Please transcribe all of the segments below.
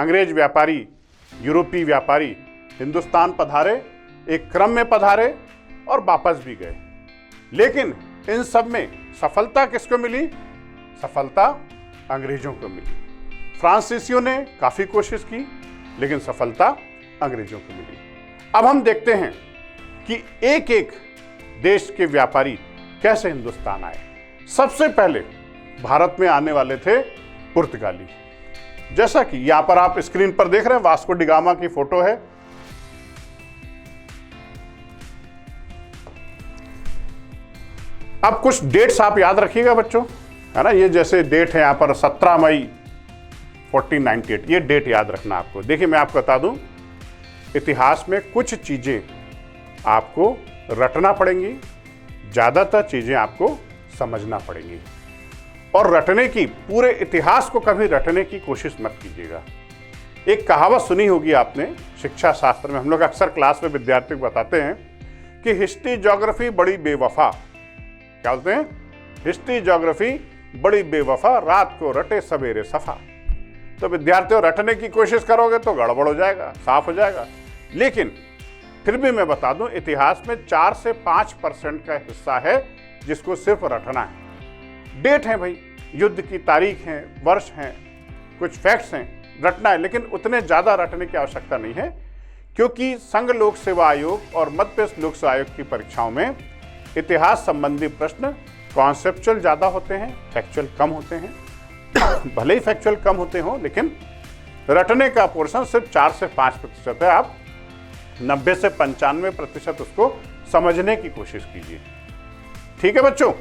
अंग्रेज व्यापारी, यूरोपीय व्यापारी हिंदुस्तान पधारे, एक क्रम में पधारे और वापस भी गए। लेकिन इन सब में सफलता किसको मिली? सफलता अंग्रेजों को मिली। फ्रांसीसियों ने काफी कोशिश की, लेकिन सफलता अंग्रेजों को मिली। अब हम देखते हैं कि एक एक देश के व्यापारी कैसे हिंदुस्तान आए। सबसे पहले भारत में आने वाले थे पुर्तगाली। जैसा कि यहां पर आप स्क्रीन पर देख रहे हैं, वास्को डी गामा की फोटो है। अब कुछ डेट्स आप याद रखिएगा बच्चों, है ना। ये जैसे डेट है यहां पर 17 मई 1498, ये डेट याद रखना आपको। देखिए मैं आपको बता दूं, इतिहास में कुछ चीजें आपको रटना पड़ेंगी, ज्यादातर चीजें आपको समझना पड़ेंगी। और रटने की, पूरे इतिहास को कभी रटने की कोशिश मत कीजिएगा। एक कहावत सुनी होगी आपने शिक्षा शास्त्र में, हम लोग अक्सर क्लास में विद्यार्थियों को बताते हैं कि हिस्ट्री ज्योग्राफी बड़ी बेवफा। क्या बोलते हैं? हिस्ट्री ज्योग्राफी बड़ी बेवफा, रात को रटे सवेरे सफा। तो विद्यार्थियों, रटने की कोशिश करोगे तो गड़बड़ हो जाएगा, साफ हो जाएगा। लेकिन फिर भी मैं बता दूं, इतिहास में 4 से 5% का हिस्सा है जिसको सिर्फ रटना है। डेट है भाई, युद्ध की तारीख है, वर्ष हैं, कुछ फैक्ट्स हैं, रटना है। लेकिन उतने ज्यादा रटने की आवश्यकता नहीं है, क्योंकि संघ लोक सेवा आयोग और मध्य प्रदेश लोक सेवा आयोग की परीक्षाओं में इतिहास संबंधी प्रश्न कॉन्सेप्चुअल ज्यादा होते हैं, फैक्चुअल कम होते हैं। भले ही फैक्चुअल कम होते हो, लेकिन रटने का पोर्शन सिर्फ 4 से 5% है। आप 90 से 95% उसको समझने की कोशिश कीजिए। ठीक है बच्चों,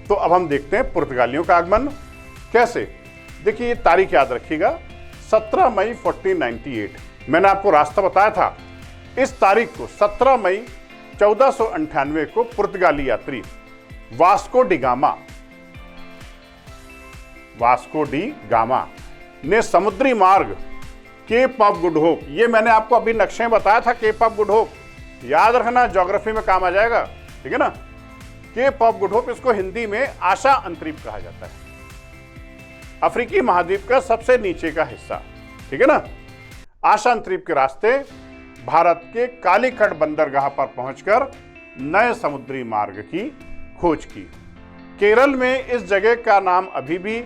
तो अब हम देखते हैं पुर्तगालियों का आगमन कैसे। देखिए ये तारीख याद रखिएगा, 17 मई 1498। मैंने आपको रास्ता बताया था। इस तारीख को 17 मई 1498 को पुर्तगाली यात्री वास्को डी गामा ने समुद्री मार्ग केप ऑफ गुड होप, ये मैंने आपको अभी नक्शे में बताया था, केप ऑफ गुड होप याद रखना, ज्योग्राफी में काम आ जाएगा, ठीक है ना। केप ऑफ गुड होप, इसको हिंदी में आशा अंतरीप कहा जाता है। अफ्रीकी महाद्वीप का सबसे नीचे का हिस्सा, ठीक है ना। आशा अंतरीप के रास्ते भारत के कालीकट बंदरगाह पर पहुंचकर नए समुद्री मार्ग की खोज की। केरल में इस जगह का नाम अभी भी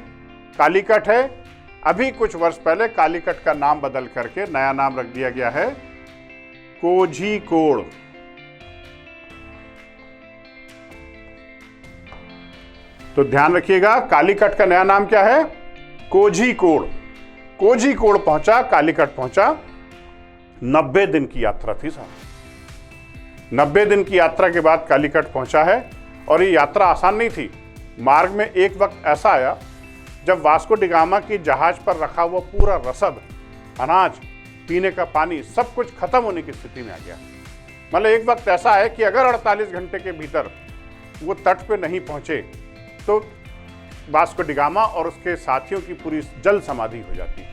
कालीकट है। अभी कुछ वर्ष पहले कालीकट का नाम बदल करके नया नाम रख दिया गया है कोझीकोड। तो ध्यान रखिएगा, कालीकट का नया नाम क्या है? कोझीकोड। कोझीकोड पहुंचा, कालीकट पहुंचा। 90 दिन की यात्रा थी साहब। 90 दिन की यात्रा के बाद कालीकट पहुंचा है। और ये यात्रा आसान नहीं थी। मार्ग में एक वक्त ऐसा आया जब वास्को डी गामा की जहाज पर रखा हुआ पूरा रसद, अनाज, पीने का पानी, सब कुछ खत्म होने की स्थिति में आ गया। मतलब एक वक्त ऐसा है कि अगर 48 घंटे के भीतर वो तट पे नहीं पहुंचे तो वास्को डी गामा और उसके साथियों की पूरी जल समाधि हो जाती।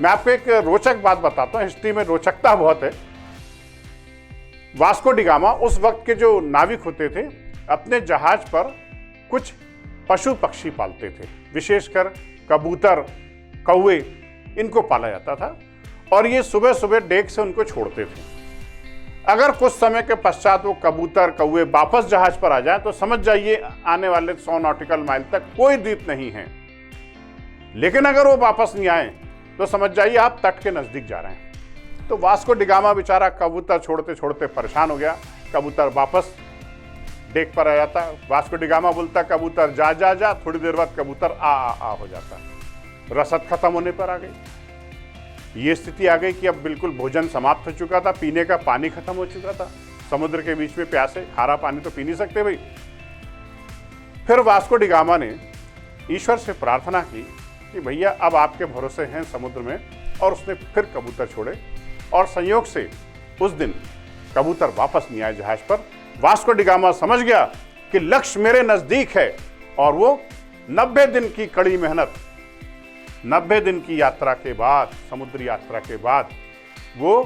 मैं आपको एक रोचक बात बताता हूं, हिस्ट्री में रोचकता बहुत है। वास्को डी गामा उस वक्त के जो नाविक होते थे, अपने जहाज पर कुछ पशु पक्षी पालते थे, विशेषकर कबूतर, कौवे, इनको पाला जाता था। और ये सुबह सुबह डेक से उनको छोड़ते थे। अगर कुछ समय के पश्चात वो कबूतर, कौवे वापस जहाज पर आ जाएं तो समझ जाइए आने वाले 100 नॉटिकल माइल तक कोई द्वीप नहीं है। लेकिन अगर वो वापस नहीं आए तो समझ जाइए आप तट के नजदीक जा रहे हैं। तो वास्को डी गामा बेचारा कबूतर छोड़ते छोड़ते परेशान हो गया। कबूतर वापस डेक पर आ जाता, वास्को डी गामा बोलता कबूतर जा जा जा, थोड़ी देर बाद कबूतर आ हो जाता। रसद खत्म होने पर आ गई। ये स्थिति आ गई कि अब बिल्कुल भोजन समाप्त हो चुका था, पीने का पानी खत्म हो चुका था। समुद्र के बीच में प्यासे, खारा पानी तो पी नहीं सकते भाई। फिर वास्को डी गामा ने ईश्वर से प्रार्थना की कि भैया अब आपके भरोसे हैं समुद्र में, और उसने फिर कबूतर छोड़े। और संयोग से उस दिन कबूतर वापस नहीं आए जहाज पर। वास्को डी गामा समझ गया कि लक्ष्य मेरे नजदीक है, और वो 90 दिन की कड़ी मेहनत, 90 दिन की यात्रा के बाद, समुद्री यात्रा के बाद वो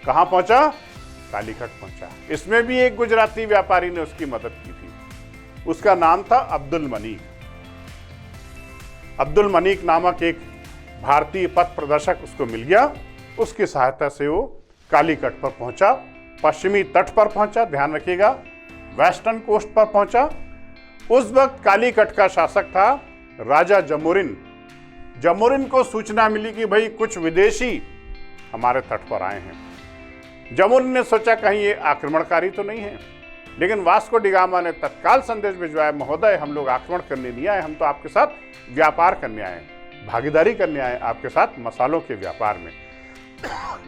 कहां पहुंचा? कालीकट पहुंचा। इसमें भी एक गुजराती व्यापारी ने उसकी मदद की थी। उसका नाम था अब्दुल मनीक। अब्दुल मनीक नामक एक भारतीय पथ प्रदर्शक उसको मिल गया, उसकी सहायता से वो कालीकट पर पहुंचा, पश्चिमी तट पर पहुंचा, ध्यान रखिएगा, वेस्टर्न कोस्ट पर पहुंचा। उस वक्त कालीकट का शासक था राजा जमोरिन। जमोरिन को सूचना मिली कि भाई कुछ विदेशी हमारे तट पर आए हैं। जमोरिन ने सोचा कहीं ये आक्रमणकारी तो नहीं है, लेकिन वास्को डी गामा ने तत्काल संदेश भिजवाया, महोदय हम लोग आक्रमण करने नहीं आए, हम तो आपके साथ व्यापार करने आए, भागीदारी करने आए आपके साथ मसालों के व्यापार में।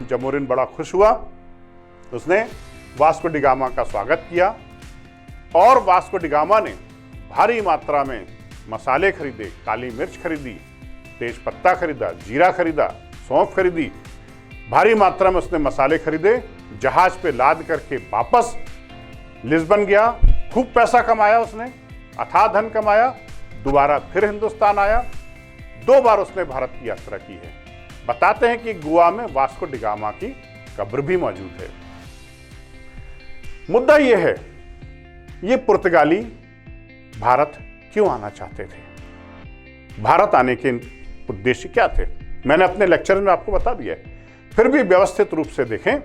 जमोरिन बड़ा खुश हुआ, उसने वास्को डी गामा का स्वागत किया और वास्को डी गामा ने भारी मात्रा में मसाले खरीदे, काली मिर्च खरीदी, तेज पत्ता खरीदा, जीरा खरीदा, सौंफ खरीदी, भारी मात्रा में उसने मसाले खरीदे, जहाज पे लाद करके वापस लिस्बन गया, खूब पैसा कमाया उसने, अथाह धन कमाया, दोबारा फिर हिंदुस्तान आया, 2 बार उसने भारत की यात्रा की है। बताते हैं कि गोवा में वास्को डी गामा की कब्र भी मौजूद है। मुद्दा यह है, ये पुर्तगाली भारत क्यों आना चाहते थे, भारत आने के उद्देश्य क्या थे, मैंने अपने लेक्चर में आपको बता दिया है। फिर भी व्यवस्थित रूप से देखें,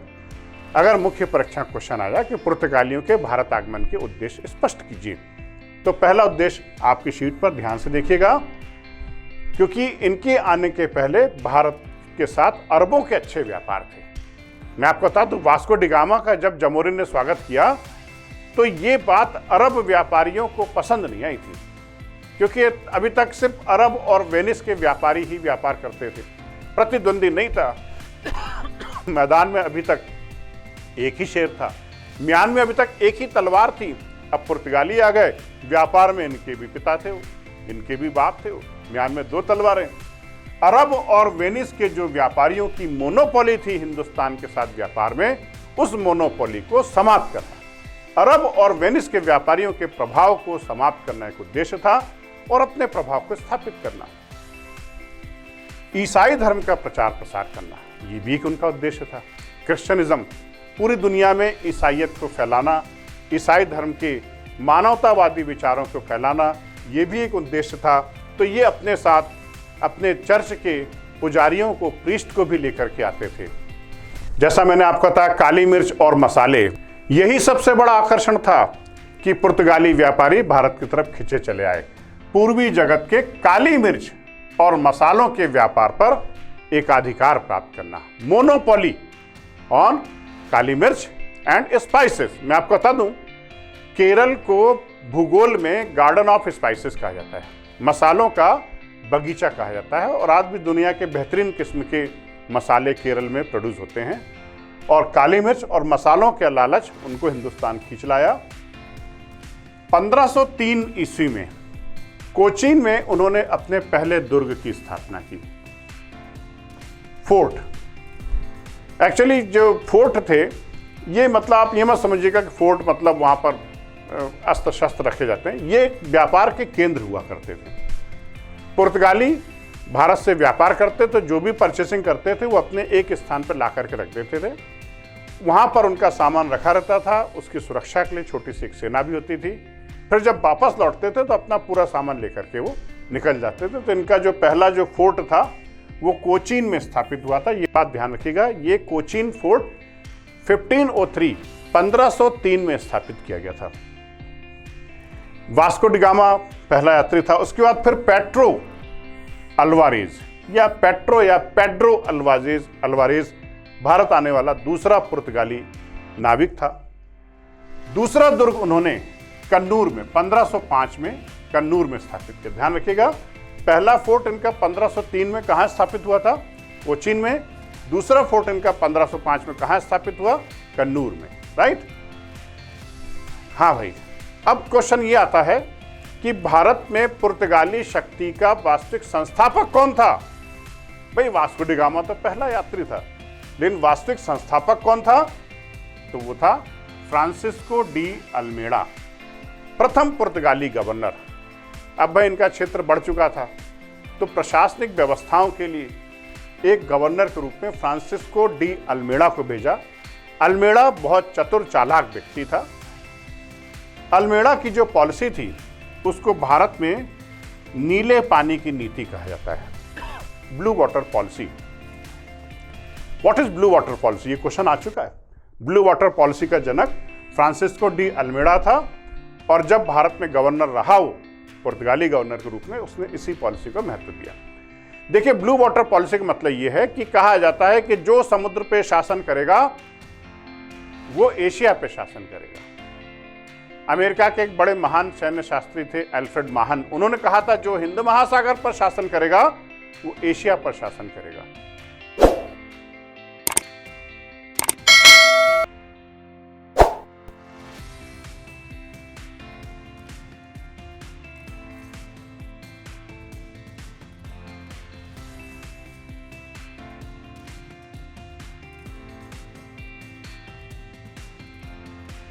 अगर मुख्य परीक्षा क्वेश्चन आया कि पुर्तगालियों के भारत आगमन के उद्देश्य स्पष्ट कीजिए, तो पहला उद्देश्य आपकी शीट पर ध्यान से देखिएगा, क्योंकि इनके आने के पहले भारत के साथ अरबों के अच्छे व्यापार थे। मैं आपको बता दूं, वास्को डी गामा का जब जमोरिन ने स्वागत किया तो ये बात अरब व्यापारियों को पसंद नहीं आई थी, क्योंकि अभी तक सिर्फ अरब और वेनिस के व्यापारी ही व्यापार करते थे, प्रतिद्वंदी नहीं था। मैदान में अभी तक एक ही शेर था, म्यान में अभी तक एक ही तलवार थी। अब पुर्तगाली आ गए, व्यापार में इनके भी पिता थे, इनके भी बाप थे, म्यान में 2 तलवारें। अरब और वेनिस के जो व्यापारियों की मोनोपोली थी हिंदुस्तान के साथ व्यापार में, उस मोनोपोली को समाप्त करना, अरब और वेनिस के व्यापारियों के प्रभाव को समाप्त करना एक उद्देश्य था और अपने प्रभाव को स्थापित करना। ईसाई धर्म का प्रचार प्रसार करना, ये भी एक उनका उद्देश्य था। क्रिश्चियनिज्म, पूरी दुनिया में ईसाइयत को फैलाना, ईसाई धर्म के मानवतावादी विचारों को फैलाना, ये भी एक उद्देश्य था। तो ये अपने साथ अपने चर्च के पुजारियों को, प्रीस्ट को भी लेकर के आते थे। जैसा मैंने आपको कहा, काली मिर्च और मसाले, यही सबसे बड़ा आकर्षण था कि पुर्तगाली व्यापारी भारत की तरफ खिंचे चले आए। पूर्वी जगत के काली मिर्च और मसालों के व्यापार पर एकाधिकार प्राप्त करना, मोनोपोली ऑन काली मिर्च एंड स्पाइसेस। मैं आपको बता दूं, केरल को भूगोल में गार्डन ऑफ स्पाइसेस कहा जाता है, मसालों का बगीचा कहा जाता है, और आज भी दुनिया के बेहतरीन किस्म के मसाले केरल में प्रोड्यूस होते हैं। और काली मिर्च और मसालों के लालच उनको हिंदुस्तान खींच लाया। 1503 ईस्वी में कोचीन में उन्होंने अपने पहले दुर्ग की स्थापना की, फोर्ट। एक्चुअली जो फोर्ट थे, ये मतलब आप ये मत समझिएगा कि फोर्ट मतलब वहाँ पर अस्त्र शस्त्र रखे जाते हैं, ये व्यापार के केंद्र हुआ करते थे। पुर्तगाली भारत से व्यापार करते तो जो भी परचेसिंग करते थे वो अपने एक स्थान पर ला करके रख देते थे, वहाँ पर उनका सामान रखा रहता था, उसकी सुरक्षा के लिए छोटी सी एक सेना भी होती थी। फिर जब वापस लौटते थे तो अपना पूरा सामान लेकर के वो निकल जाते थे। तो इनका जो पहला जो फोर्ट था वो कोचीन में स्थापित हुआ था। ये बात ध्यान रखिएगा, ये कोचीन फोर्ट 1503 में स्थापित किया गया था। वास्को डी गामा पहला यात्री था। उसके बाद फिर पेड्रो पेड्रो अल्वारेज भारत आने वाला दूसरा पुर्तगाली नाविक था। दूसरा दुर्ग उन्होंने कन्नूर में 1505 में कन्नूर में स्थापित किया। ध्यान रखिएगा, पहला फोर्ट इनका 1503 में कहाँ स्थापित हुआ था? कोचीन में। दूसरा फोर्ट इनका 1505 में कहाँ स्थापित हुआ? कन्नूर में, राइट? हाँ भाई, अब क्वेश्चन ये आता है कि भारत में पुर्तगाली शक्ति का वास्तविक संस्थापक कौन था? भाई वास्को डी गामा तो पहला यात्री था, लेकिन वास्तविक संस्थापक कौन था? तो वो था फ्रांसिस्को डी अल्मेड़ा, प्रथम पुर्तगाली गवर्नर। अब भाई इनका क्षेत्र बढ़ चुका था, तो प्रशासनिक व्यवस्थाओं के लिए एक गवर्नर के रूप में फ्रांसिस्को डी अल्मेड़ा को भेजा। अल्मेड़ा बहुत चतुर चालाक व्यक्ति था। अल्मेड़ा की जो पॉलिसी थी उसको भारत में नीले पानी की नीति कहा जाता है। Blue water policy. What is blue water policy, ये क्वेश्चन आ चुका है। ब्लू वाटर पॉलिसी का जनक फ्रांसिस्को डी अल्मेडा था, और जब भारत में गवर्नर रहा वो पुर्तगाली गवर्नर के रूप में, उसने इसी पॉलिसी को महत्व दिया। देखिए, ब्लू वाटर पॉलिसी का मतलब यह है कि कहा जाता है कि जो समुद्र पे शासन करेगा वो एशिया पे शासन करेगा। अमेरिका के एक बड़े महान सैन्य शास्त्री थे अल्फ्रेड माहन, उन्होंने कहा था जो हिंद महासागर पर शासन करेगा वो एशिया पर शासन करेगा।